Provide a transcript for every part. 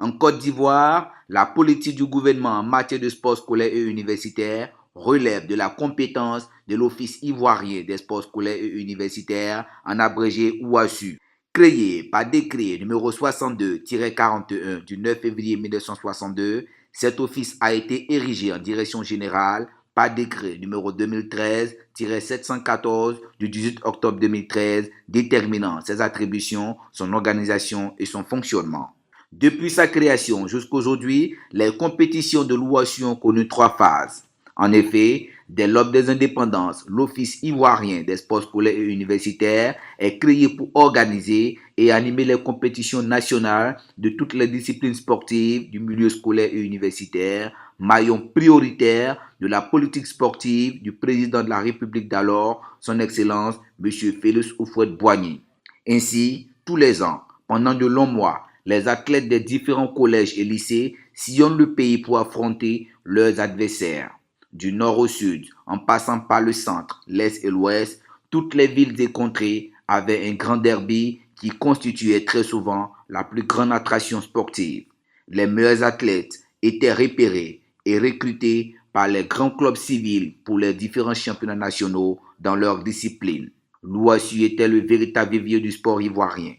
En Côte d'Ivoire, la politique du gouvernement en matière de sport scolaire et universitaire relève de la compétence de l'Office ivoirien des sports scolaires et universitaires, en abrégé OASU. Créé par décret numéro 62-41 du 9 février 1962, cet office a été érigé en direction générale par décret numéro 2013-714 du 18 octobre 2013, déterminant ses attributions, son organisation et son fonctionnement. Depuis sa création jusqu'aujourd'hui, les compétitions de l'OASU ont connu 3 phases. En effet, dès l'aube des indépendances, l'Office ivoirien des sports scolaires et universitaires est créé pour organiser et animer les compétitions nationales de toutes les disciplines sportives du milieu scolaire et universitaire, maillon prioritaire de la politique sportive du président de la République d'alors, son Excellence M. Félix Houphouët-Boigny. Ainsi, tous les ans, pendant de longs mois, les athlètes des différents collèges et lycées sillonnent le pays pour affronter leurs adversaires. Du nord au sud, en passant par le centre, l'est et l'ouest, toutes les villes et contrées avaient un grand derby qui constituait très souvent la plus grande attraction sportive. Les meilleurs athlètes étaient repérés et recrutés par les grands clubs civils pour les différents championnats nationaux dans leur discipline. L'OASU était le véritable vivier du sport ivoirien.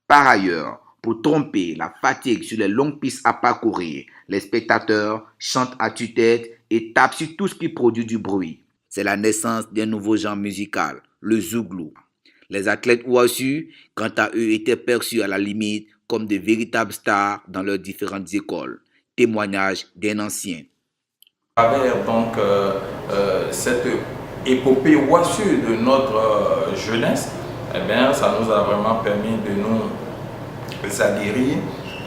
Par ailleurs, pour tromper la fatigue sur les longues pistes à parcourir, les spectateurs chantent à tue-tête et tapent sur tout ce qui produit du bruit. C'est la naissance d'un nouveau genre musical, le zouglou. Les athlètes OASU, quant à eux, étaient perçus à la limite comme de véritables stars dans leurs différentes écoles. Témoignage d'un ancien. À travers donc cette épopée OASU de notre jeunesse, eh bien, ça nous a vraiment permis de nous aguerrir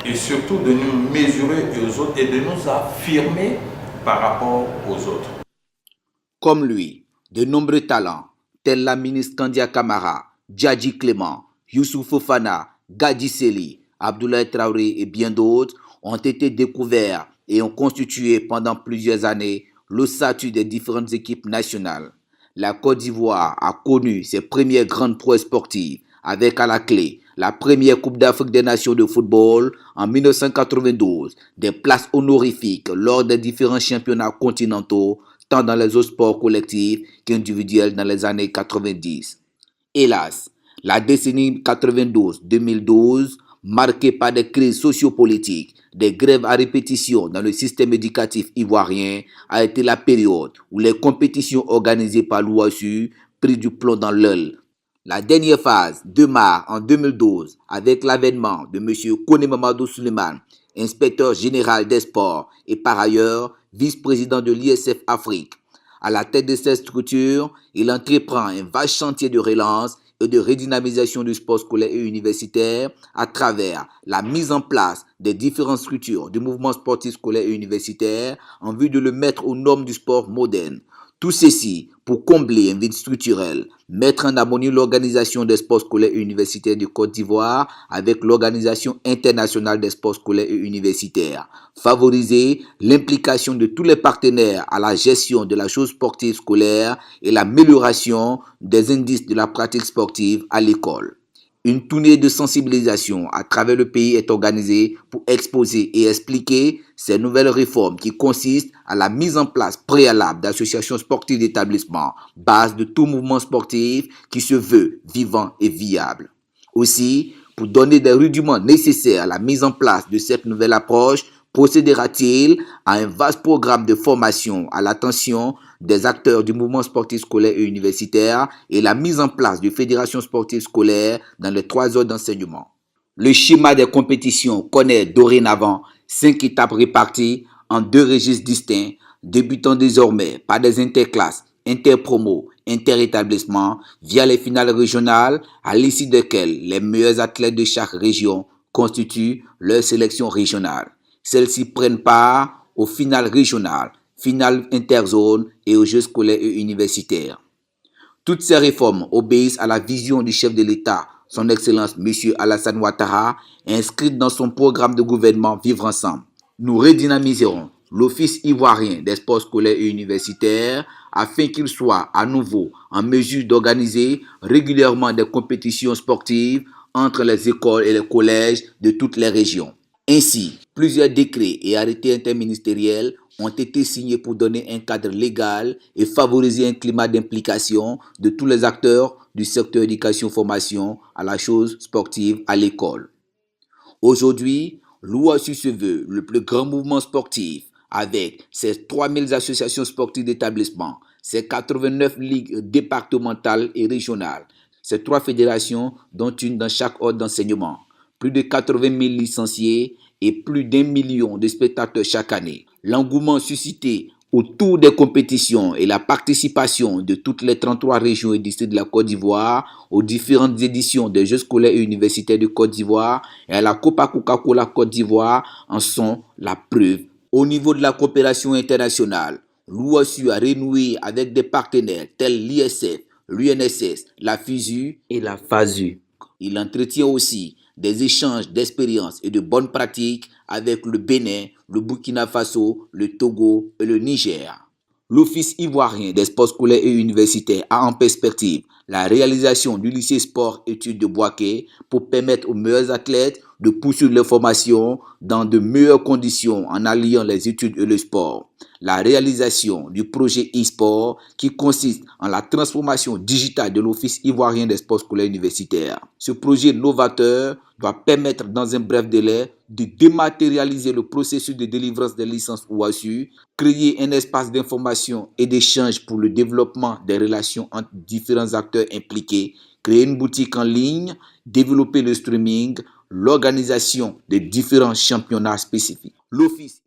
et surtout de nous mesurer aux autres et de nous affirmer par rapport aux autres. Comme lui, de nombreux talents, tels la ministre Kandia Kamara, Djadji Clément, Youssouf Fofana, Gadi Seli, Abdoulaye Traoré et bien d'autres, ont été découverts et ont constitué pendant plusieurs années l'ossature des différentes équipes nationales. La Côte d'Ivoire a connu ses premières grandes prouesses sportives avec à la clé la première Coupe d'Afrique des Nations de football en 1992, des places honorifiques lors des différents championnats continentaux, tant dans les autres sports collectifs qu'individuels dans les années 90. Hélas, la décennie 92-2012, marquée par des crises sociopolitiques, des grèves à répétition dans le système éducatif ivoirien, a été la période où les compétitions organisées par l'OASU prirent du plomb dans l'aile. La dernière phase démarre en 2012 avec l'avènement de M. Kone Mamadou Souleymane, inspecteur général des sports et par ailleurs vice-président de l'ISF Afrique. À la tête de cette structure, il entreprend un vaste chantier de relance et de redynamisation du sport scolaire et universitaire à travers la mise en place des différentes structures du mouvement sportif scolaire et universitaire en vue de le mettre aux normes du sport moderne. Tout ceci pour combler un vide structurel, mettre en harmonie l'organisation des sports scolaires et universitaires de Côte d'Ivoire avec l'Organisation internationale des sports scolaires et universitaires, favoriser l'implication de tous les partenaires à la gestion de la chose sportive scolaire et l'amélioration des indices de la pratique sportive à l'école. Une tournée de sensibilisation à travers le pays est organisée pour exposer et expliquer ces nouvelles réformes qui consistent à la mise en place préalable d'associations sportives d'établissement, base de tout mouvement sportif qui se veut vivant et viable. Aussi, pour donner des rudiments nécessaires à la mise en place de cette nouvelle approche, procédera-t-il à un vaste programme de formation à l'attention des acteurs du mouvement sportif scolaire et universitaire et la mise en place de fédérations sportives scolaires dans les 3 heures d'enseignement. Le schéma des compétitions connaît dorénavant 5 étapes réparties en 2 registres distincts, débutant désormais par des interclasses, interpromos, interétablissements via les finales régionales à l'issue desquelles les meilleurs athlètes de chaque région constituent leur sélection régionale. Celles-ci prennent part aux finales régionales, finales interzones et aux Jeux scolaires et universitaires. Toutes ces réformes obéissent à la vision du chef de l'État, son Excellence M. Alassane Ouattara, inscrite dans son programme de gouvernement Vivre ensemble. Nous redynamiserons l'Office ivoirien des sports scolaires et universitaires afin qu'il soit à nouveau en mesure d'organiser régulièrement des compétitions sportives entre les écoles et les collèges de toutes les régions. Ainsi, plusieurs décrets et arrêtés interministériels ont été signés pour donner un cadre légal et favoriser un climat d'implication de tous les acteurs du secteur éducation-formation à la chose sportive à l'école. Aujourd'hui, l'OASU se veut le plus grand mouvement sportif avec ses 3000 associations sportives d'établissement, ses 89 ligues départementales et régionales, ses 3 fédérations dont une dans chaque ordre d'enseignement, plus de 80 000 licenciés et plus d'1 million de spectateurs chaque année. L'engouement suscité autour des compétitions et la participation de toutes les 33 régions et districts de la Côte d'Ivoire aux différentes éditions des Jeux scolaires et universitaires de Côte d'Ivoire et à la Copa Coca-Cola Côte d'Ivoire en sont la preuve. Au niveau de la coopération internationale, l'OASU a renoué avec des partenaires tels l'ISF, l'UNSS, la FISU et la FASU. Il entretient aussi des échanges d'expériences et de bonnes pratiques avec le Bénin, le Burkina Faso, le Togo et le Niger. L'Office ivoirien des sports scolaires et universitaires a en perspective la réalisation du lycée sport-études de Bouaké pour permettre aux meilleurs athlètes de poursuivre leur formation dans de meilleures conditions en alliant les études et le sport. La réalisation du projet e-sport qui consiste en la transformation digitale de l'Office ivoirien des sports scolaires et universitaires. Ce projet novateur doit permettre dans un bref délai de dématérialiser le processus de délivrance des licences OASU, créer un espace d'information et d'échange pour le développement des relations entre différents acteurs impliqués, créer une boutique en ligne, développer le streaming, l'organisation des différents championnats spécifiques. L'Office